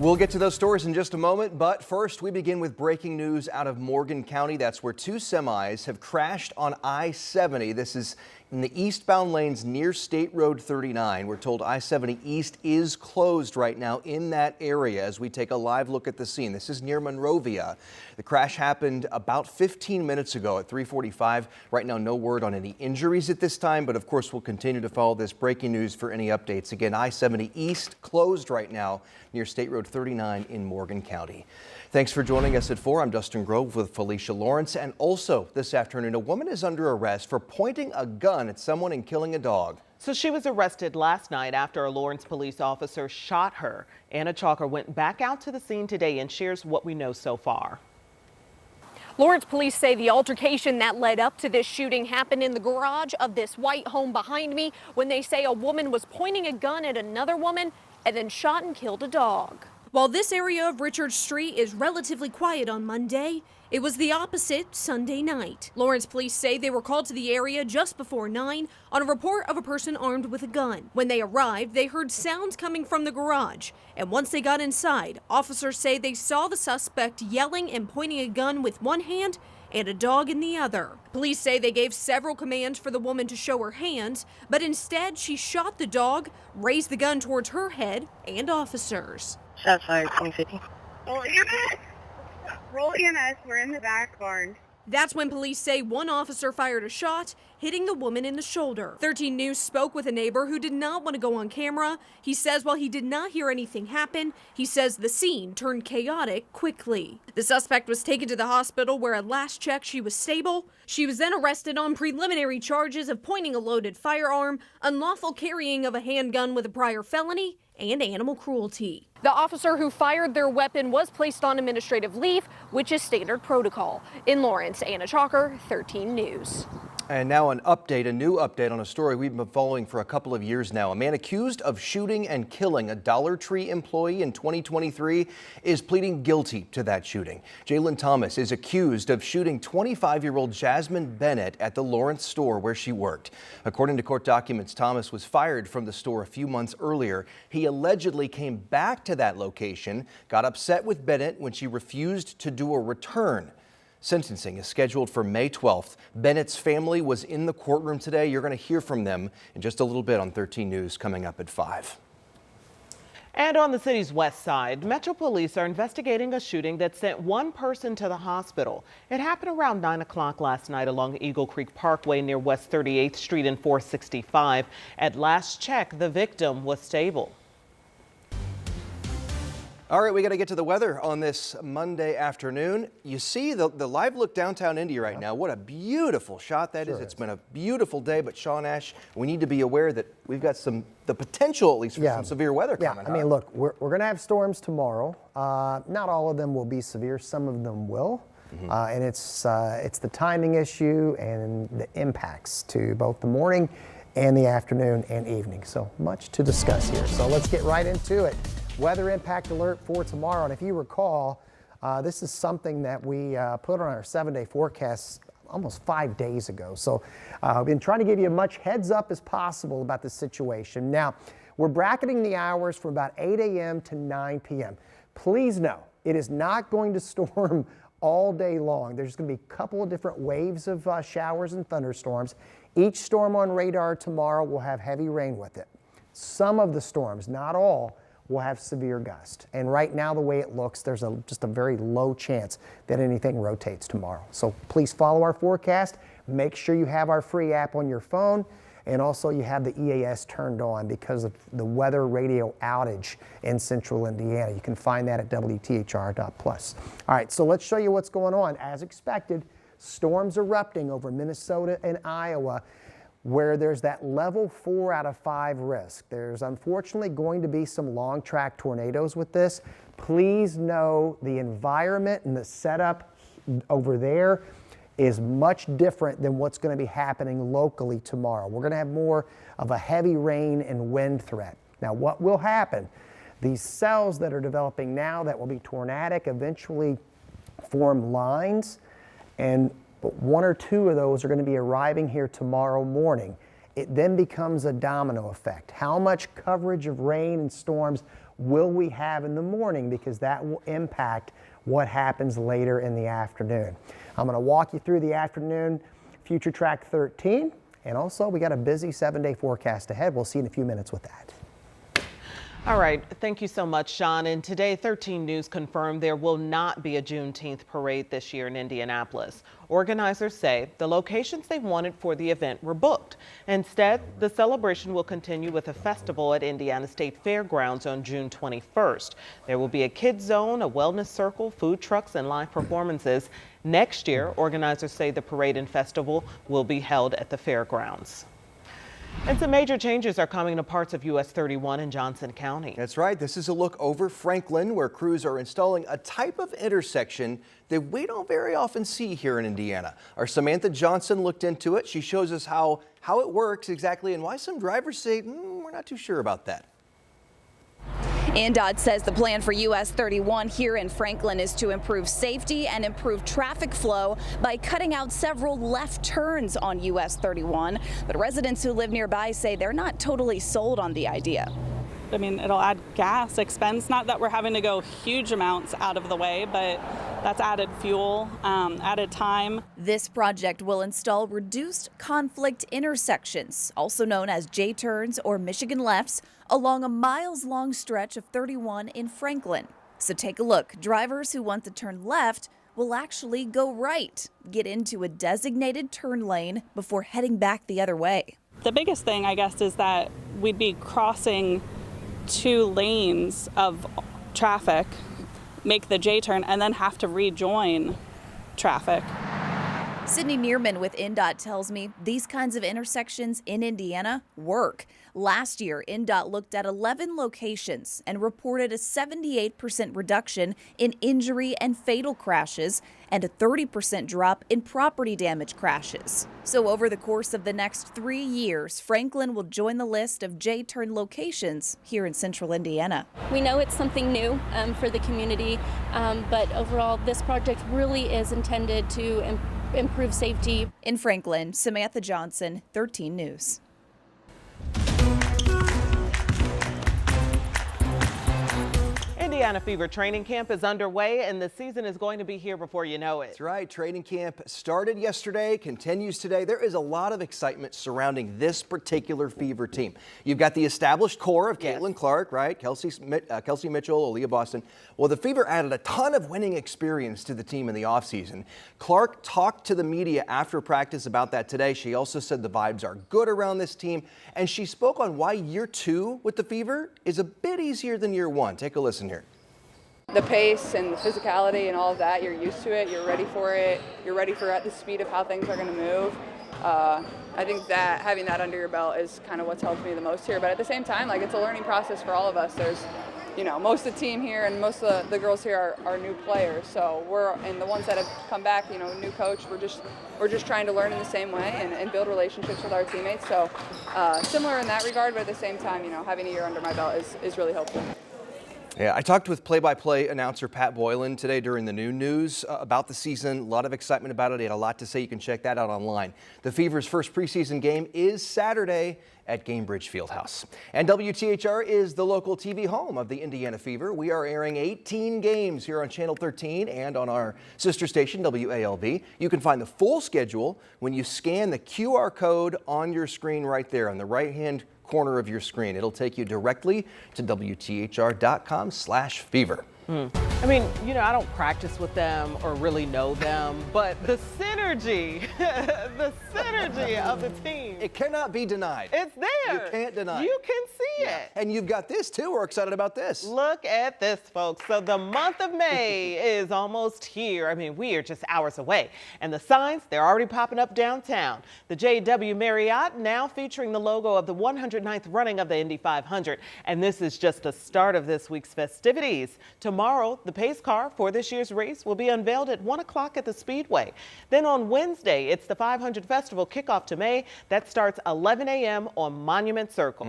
We'll get to those stories in just a moment, but first we begin with breaking news out of Morgan County. That's where two semis have crashed on I-70. This is in the eastbound lanes near State Road 39. We're told I-70 East is closed right now in that area as we take a live look at the scene. This is near Monrovia. The crash happened about 15 minutes ago at 3:45. Right now, no word on any injuries at this time, but of course we'll continue to follow this breaking news for any updates. Again, I-70 East closed right now near State Road 39 in Morgan County. Thanks for joining us at 4. I'm Dustin Grove with Felicia Lawrence. And also this afternoon, a woman is under arrest for pointing a gun at someone and killing a dog. So she was arrested last night after a Lawrence police officer shot her. Anna Chalker went back out to the scene today and shares what we know so far. Lawrence police say the altercation that led up to this shooting happened in the garage of this white home behind me when they say a woman was pointing a gun at another woman and then shot and killed a dog. While this area of Richard Street is relatively quiet on Monday, it was the opposite Sunday night. Lawrence police say they were called to the area just before 9 on a report of a person armed with a gun. When they arrived, they heard sounds coming from the garage, and once they got inside, officers say they saw the suspect yelling and pointing a gun with one hand and a dog in the other. Police say they gave several commands for the woman to show her hands, but instead she shot the dog, raised the gun towards her head and officers. Shots fired, 2050. Roll EMS. Roll EMS. We're in the back barn. That's when police say one officer fired a shot, hitting the woman in the shoulder. 13 News spoke with a neighbor who did not want to go on camera. He says while he did not hear anything happen, he says the scene turned chaotic quickly. The suspect was taken to the hospital where at last check she was stable. She was then arrested on preliminary charges of pointing a loaded firearm, unlawful carrying of a handgun with a prior felony, and animal cruelty. The officer who fired their weapon was placed on administrative leave, which is standard protocol. In Lawrence, Anna Chalker, 13 News. And now a new update on a story we've been following for a couple of years now. A man accused of shooting and killing a Dollar Tree employee in 2023 is pleading guilty to that shooting. Jalen Thomas is accused of shooting 25-year-old Jasmine Bennett at the Lawrence store where she worked. According to court documents, Thomas was fired from the store a few months earlier. He allegedly came back to that location, got upset with Bennett when she refused to do a return. Sentencing is scheduled for May 12th. Bennett's family was in the courtroom today. You're going to hear from them in just a little bit on 13 News coming up at 5. And on the city's west side, Metro Police are investigating a shooting that sent one person to the hospital. It happened around 9 o'clock last night along Eagle Creek Parkway near West 38th Street and 465. At last check, the victim was stable. All right, we got to get to the weather on this Monday afternoon. You see the live look downtown Indy right now. What a beautiful shot that is. It's been a beautiful day, but Sean Ash, we need to be aware that we've got the potential, at least, for some severe weather coming. I mean, look, we're going to have storms tomorrow. Not all of them will be severe. Some of them will. And it's the timing issue and the impacts to both the morning and the afternoon and evening. So much to discuss here. So let's get right into it. Weather impact alert for tomorrow. And if you recall, this is something that we put on our 7-day forecast almost 5 days ago. So I've been trying to give you as much heads up as possible about the situation. Now, we're bracketing the hours from about 8 a.m. to 9 p.m. Please know, it is not going to storm all day long. There's going to be a couple of different waves of showers and thunderstorms. Each storm on radar tomorrow will have heavy rain with it. Some of the storms, not all, will have severe gusts. And right now, the way it looks, there's just a very low chance that anything rotates tomorrow. So please follow our forecast. Make sure you have our free app on your phone. And also you have the EAS turned on because of the weather radio outage in central Indiana. You can find that at WTHR.plus. All right, so let's show you what's going on. As expected, storms erupting over Minnesota and Iowa, where there's that level 4 out of 5 risk. There's unfortunately going to be some long track tornadoes with this. Please know the environment and the setup over there is much different than what's going to be happening locally tomorrow. We're going to have more of a heavy rain and wind threat. Now, what will happen? These cells that are developing now that will be tornadic eventually form lines, but 1 or 2 of those are going to be arriving here tomorrow morning. It then becomes a domino effect. How much coverage of rain and storms will we have in the morning, because that will impact what happens later in the afternoon. I'm going to walk you through the afternoon Future Track 13, and also we got a busy 7-day forecast ahead. We'll see you in a few minutes with that. All right. Thank you so much, Sean. And today, 13 News confirmed there will not be a Juneteenth parade this year in Indianapolis. Organizers say the locations they wanted for the event were booked. Instead, the celebration will continue with a festival at Indiana State Fairgrounds on June 21st. There will be a kids zone, a wellness circle, food trucks, and live performances. Next year, organizers say the parade and festival will be held at the fairgrounds. And some major changes are coming to parts of US 31 in Johnson County. That's right. This is a look over Franklin, where crews are installing a type of intersection that we don't very often see here in Indiana. Our Samantha Johnson looked into it. She shows us how it works exactly and why some drivers say, we're not too sure about that. INDOT says the plan for US 31 here in Franklin is to improve safety and improve traffic flow by cutting out several left turns on US 31. But residents who live nearby say they're not totally sold on the idea. I mean, it'll add gas expense. Not that we're having to go huge amounts out of the way, but that's added fuel, added time. This project will install reduced conflict intersections, also known as J-turns or Michigan lefts, along a miles-long stretch of 31 in Franklin. So take a look. Drivers who want to turn left will actually go right, get into a designated turn lane before heading back the other way. The biggest thing, I guess, is that we'd be crossing 2 lanes of traffic, make the J-turn, and then have to rejoin traffic. Sydney Neerman with INDOT tells me these kinds of intersections in Indiana work. Last year, INDOT looked at 11 locations and reported a 78% reduction in injury and fatal crashes and a 30% drop in property damage crashes. So over the course of the next 3 years, Franklin will join the list of J-turn locations here in central Indiana. We know it's something new for the community, but overall, this project really is intended to improve safety. In Franklin, Samantha Johnson, 13 News. Indiana Fever training camp is underway, and the season is going to be here before you know it. That's right. Training camp started yesterday, continues today. There is a lot of excitement surrounding this particular Fever team. You've got the established core of Caitlin Clark, right? Kelsey Mitchell, Aaliyah Boston. Well, the Fever added a ton of winning experience to the team in the offseason. Clark talked to the media after practice about that today. She also said the vibes are good around this team, and she spoke on why year 2 with the Fever is a bit easier than year 1. Take a listen here. The pace and the physicality and all of that, you're used to it, you're ready for it, you're ready for at the speed of how things are going to move. I think that having that under your belt is kind of what's helped me the most here, but at the same time, like, it's a learning process for all of us. There's, most of the team here and most of the girls here are new players, so and the ones that have come back, new coach, we're just trying to learn in the same way and build relationships with our teammates. So similar in that regard, but at the same time, having a year under my belt is really helpful. Yeah, I talked with play-by-play announcer Pat Boylan today during the noon news about the season. A lot of excitement about it. He had a lot to say. You can check that out online. The Fever's first preseason game is Saturday at Gainbridge Fieldhouse. And WTHR is the local TV home of the Indiana Fever. We are airing 18 games here on Channel 13 and on our sister station, WALV. You can find the full schedule when you scan the QR code on your screen right there on the right-hand corner of your screen. It'll take you directly to WTHR.com/fever. I mean, I don't practice with them or really know them, but the synergy, the synergy of the team. It cannot be denied. It's there. You can't deny it. You can see it. And you've got this too. We're excited about this. Look at this, folks. So the month of May is almost here. I mean, we are just hours away. And the signs, they're already popping up downtown. The JW Marriott now featuring the logo of the 109th running of the Indy 500. And this is just the start of this week's festivities. Tomorrow, the pace car for this year's race will be unveiled at 1 o'clock at the Speedway. Then on Wednesday, it's the 500 Festival kickoff to May. That starts 11 a.m. on Monument Circle.